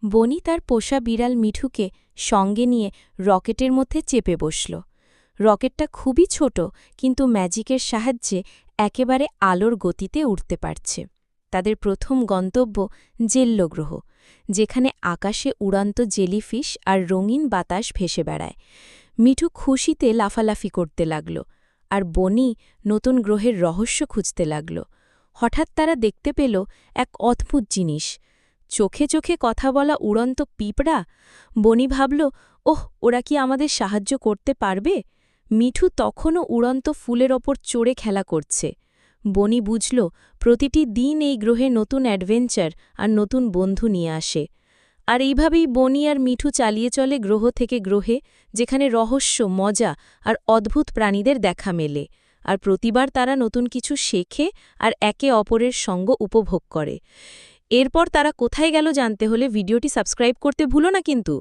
বনি তার পোষা বিড়াল মিঠুকে সঙ্গে নিয়ে রকেটের মধ্যে চেপে বসল। রকেটটা খুবই ছোট, কিন্তু ম্যাজিকের সাহায্যে একেবারে আলোর গতিতে উড়তে পারছে। তাদের প্রথম গন্তব্য জেল্ল গ্রহ, যেখানে আকাশে উড়ন্ত জেলিফিশ আর রঙিন বাতাস ভেসে বেড়ায়। মিঠু খুশিতে লাফালাফি করতে লাগল, আর বনি নতুন গ্রহের রহস্য খুঁজতে লাগল। হঠাৎ তারা দেখতে পেল এক অদ্ভুত জিনিস, চোখে চোখে কথা বলা উড়ন্ত পিঁপড়া। বনি ভাবল, ওহ, ওরা কি আমাদের সাহায্য করতে পারবে? মিঠু তখনও উড়ন্ত ফুলের ওপর চড়ে খেলা করছে। বনি বুঝল, প্রতিটি দিন এই গ্রহে নতুন অ্যাডভেঞ্চার আর নতুন বন্ধু নিয়ে আসে। আর এইভাবেই বনি আর মিঠু চালিয়ে চলে গ্রহ থেকে গ্রহে, যেখানে রহস্য, মজা আর অদ্ভুত প্রাণীদের দেখা মেলে। আর প্রতিবার তারা নতুন কিছু শেখে আর একে অপরের সঙ্গ উপভোগ করে। এরপর তারা কোথায় গেল জানতে হলে ভিডিওটি সাবস্ক্রাইব করতে ভুলো না কিন্তু।